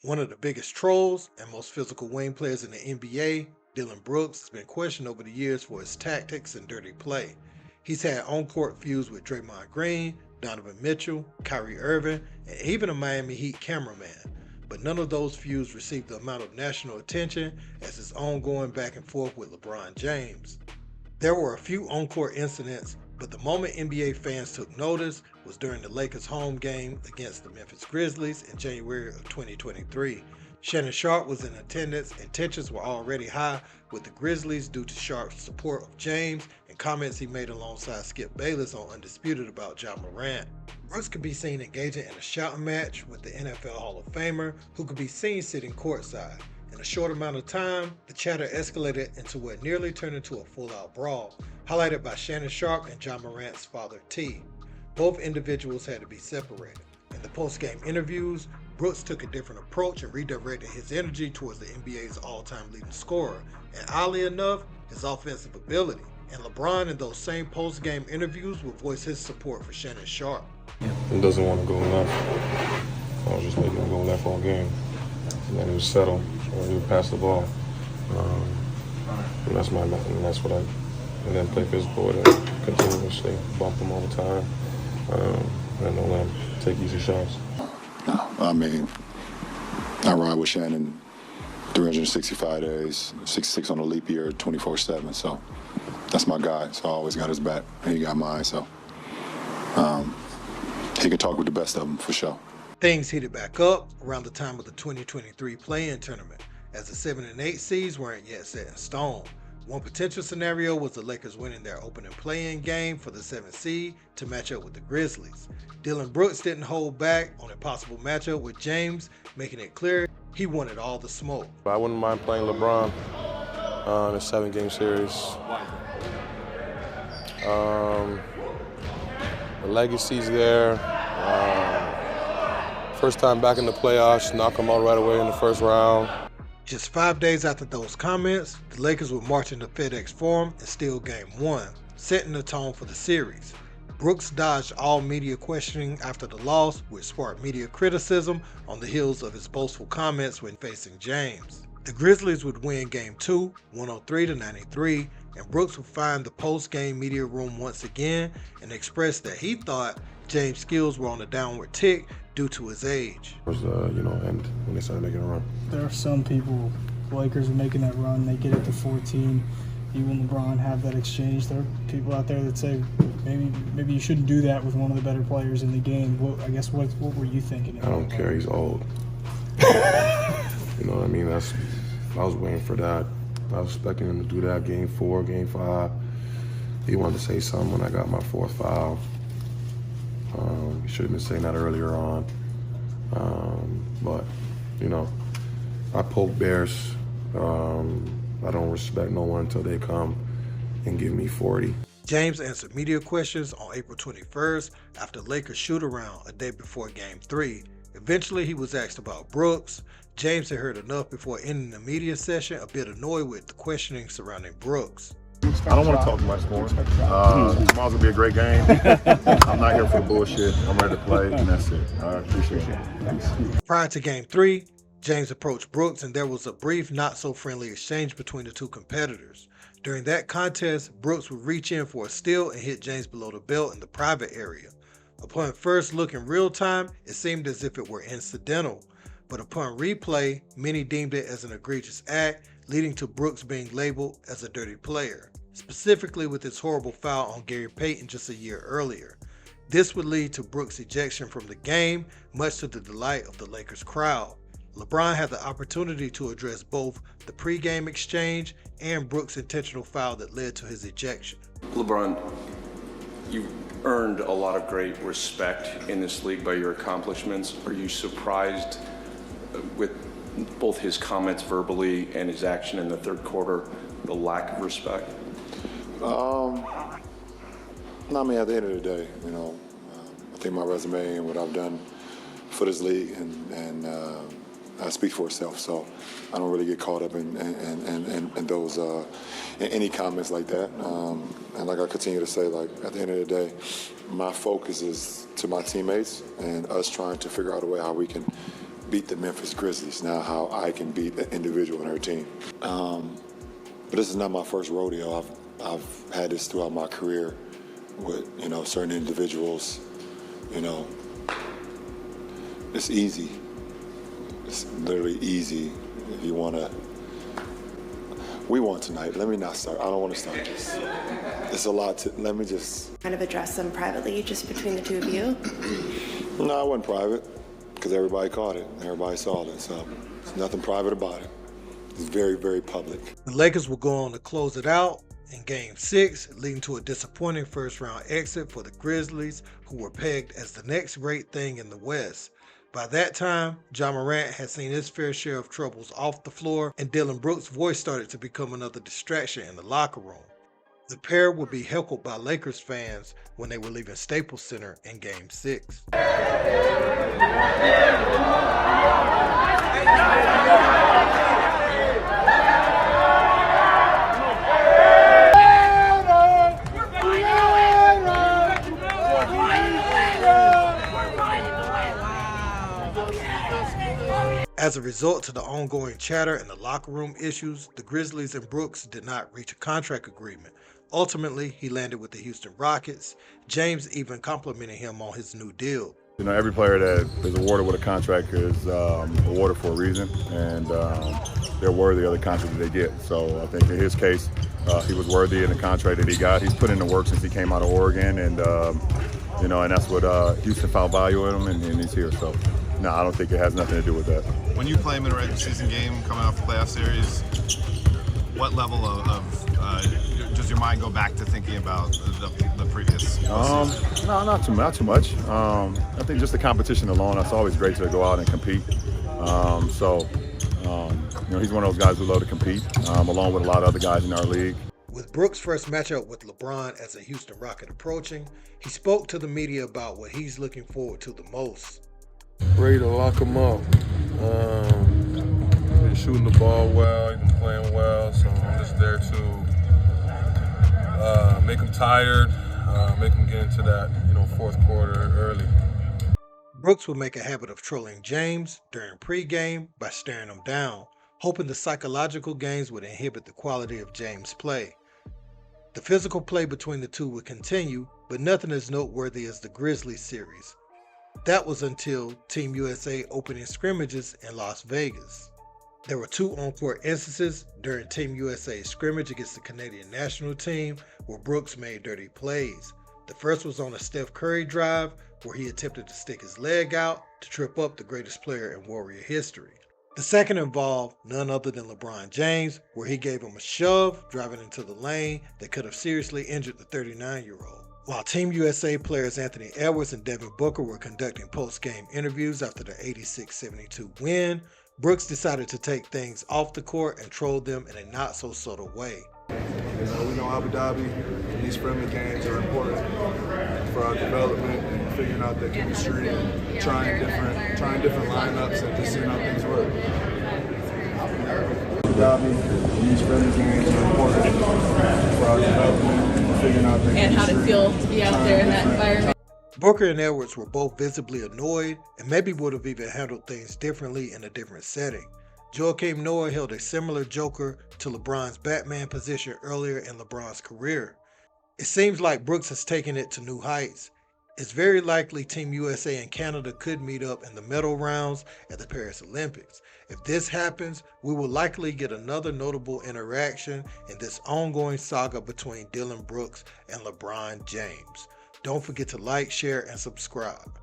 One of the biggest trolls and most physical wing players in the NBA, Dillon Brooks, has been questioned over the years for his tactics and dirty play. He's had on-court feuds with Draymond Green, Donovan Mitchell, Kyrie Irving, and even a Miami Heat cameraman. But none of those feuds received the amount of national attention as his ongoing back and forth with LeBron James. There were a few on-court incidents, but the moment NBA fans took notice was during the Lakers' home game against the Memphis Grizzlies in January of 2023. Shannon Sharp was in attendance and tensions were already high with the Grizzlies due to Sharp's support of James and comments he made alongside Skip Bayless on Undisputed about Ja Morant. Brooks could be seen engaging in a shouting match with the NFL Hall of Famer, who could be seen sitting courtside. In a short amount of time, the chatter escalated into what nearly turned into a full-out brawl, highlighted by Shannon Sharp and Ja Morant's father T. Both individuals had to be separated. In the post-game interviews, Brooks took a different approach and redirected his energy towards the NBA's all-time leading scorer, and oddly enough, his offensive ability. And LeBron in those same post-game interviews would voice his support for Shannon Sharp. He doesn't want to go left. I was just making him go left all game. And then he would settle, or he would pass the ball. And that's what I, and then play physical with him, continuously bump him all the time, and don't let him take easy shots. No, I mean, I ride with Shannon 365 days, 66 on a leap year, 24/7. So that's my guy. So I always got his back, and he got mine. So he can talk with the best of them for sure. Things heated back up around the time of the 2023 play-in tournament, as the 7 and 8 seeds weren't yet set in stone. One potential scenario was the Lakers winning their opening play-in game for the 7th seed to match up with the Grizzlies. Dillon Brooks didn't hold back on a possible matchup with James, making it clear he wanted all the smoke. I wouldn't mind playing LeBron in a 7-game series. The legacy's there. First time back in the playoffs, knock them out right away in the first round. Just 5 days after those comments, the Lakers would march into FedEx Forum and steal Game 1, setting the tone for the series. Brooks dodged all media questioning after the loss, which sparked media criticism on the heels of his boastful comments when facing James. The Grizzlies would win Game 2, 103-93, and Brooks would find the post-game media room once again and express that he thought James' skills were on a downward tick due to his age. It was end when they started making a run. There are some people, the Lakers are making that run, they get it to 14. You and LeBron have that exchange. There are people out there that say maybe you shouldn't do that with one of the better players in the game. What were you thinking? I don't care. He's old. You know what I mean? I was waiting for that. I was expecting him to do that Game 4, Game 5. He wanted to say something when I got my 4th foul. He should have been saying that earlier on. But, I poke bears. I don't respect no one until they come and give me 40. James answered media questions on April 21st after Lakers shoot-around a day before Game 3. Eventually, he was asked about Brooks. James had heard enough before ending the media session, a bit annoyed with the questioning surrounding Brooks. I don't want to talk much more. Tomorrow's going to be a great game. I'm not here for the bullshit. I'm ready to play, and that's it. I appreciate it. Prior to Game 3, James approached Brooks, and there was a brief, not-so-friendly exchange between the two competitors. During that contest, Brooks would reach in for a steal and hit James below the belt in the private area. Upon first look in real time, it seemed as if it were incidental. But upon replay, many deemed it as an egregious act, leading to Brooks being labeled as a dirty player, specifically with his horrible foul on Gary Payton just a year earlier. This would lead to Brooks' ejection from the game, much to the delight of the Lakers crowd. LeBron had the opportunity to address both the pregame exchange and Brooks' intentional foul that led to his ejection. LeBron, you've earned a lot of great respect in this league by your accomplishments. Are you surprised with both his comments verbally and his action in the third quarter, the lack of respect? No, I mean, at the end of the day, I think my resume and what I've done for this league and speaks for itself. So I don't really get caught up in those in any comments like that. And like I continue to say, like at the end of the day, my focus is to my teammates and us trying to figure out a way how we can beat the Memphis Grizzlies, now how I can beat an individual on her team. But this is not my first rodeo. I've had this throughout my career with, certain individuals. It's easy. It's literally easy if you want to. We won tonight. Let me not start. I don't want to start this. It's a lot to, let me just. Kind of address them privately, just between the two of you? No, it wasn't private, because everybody caught it. Everybody saw it, so there's nothing private about it. It's very, very public. The Lakers will go on to close it out in Game 6, leading to a disappointing first-round exit for the Grizzlies, who were pegged as the next great thing in the West. By that time, Ja Morant had seen his fair share of troubles off the floor, and Dillon Brooks' voice started to become another distraction in the locker room. The pair would be heckled by Lakers fans when they were leaving Staples Center in Game 6. As a result to the ongoing chatter and the locker room issues, the Grizzlies and Brooks did not reach a contract agreement. Ultimately, he landed with the Houston Rockets, James even complimenting him on his new deal. Every player that is awarded with a contract is awarded for a reason, and they're worthy of the contract that they get. So I think in his case, he was worthy in the contract that he got. He's put in the work since he came out of Oregon, and and that's what Houston found value in him, and he's here. So no, I don't think it has nothing to do with that. When you play him in a regular season game coming off the playoff series, what level of does your mind go back to thinking about the previous season? No, not too much. I think just the competition alone, it's always great to go out and compete. He's one of those guys who love to compete, along with a lot of other guys in our league. With Brooks' first matchup with LeBron as a Houston Rocket approaching, he spoke to the media about what he's looking forward to the most. Ready to lock him up. Been shooting the ball well, he's been playing well, so I'm just there to make him tired, make him get into that, fourth quarter early. Brooks will make a habit of trolling James during pregame by staring him down, hoping the psychological games would inhibit the quality of James' play. The physical play between the two would continue, but nothing as noteworthy as the Grizzlies series. That was until Team USA opening scrimmages in Las Vegas. There were two on-court instances during Team USA's scrimmage against the Canadian national team where Brooks made dirty plays. The first was on a Steph Curry drive where he attempted to stick his leg out to trip up the greatest player in Warrior history. The second involved none other than LeBron James, where he gave him a shove driving into the lane that could have seriously injured the 39-year-old. While Team USA players Anthony Edwards and Devin Booker were conducting post-game interviews after the 86-72 win, Brooks decided to take things off the court and troll them in a not-so-subtle way. We know Abu Dhabi, these friendly games are important for our development and figuring out that chemistry and trying different lineups and just seeing how things work. Abu Dhabi, these friendly games are important for our development and figuring out that chemistry. And how to feel to be out there in that environment. Booker and Edwards were both visibly annoyed and maybe would have even handled things differently in a different setting. Joakim Noah held a similar joker to LeBron's Batman position earlier in LeBron's career. It seems like Brooks has taken it to new heights. It's very likely Team USA and Canada could meet up in the medal rounds at the Paris Olympics. If this happens, we will likely get another notable interaction in this ongoing saga between Dillon Brooks and LeBron James. Don't forget to like, share, and subscribe.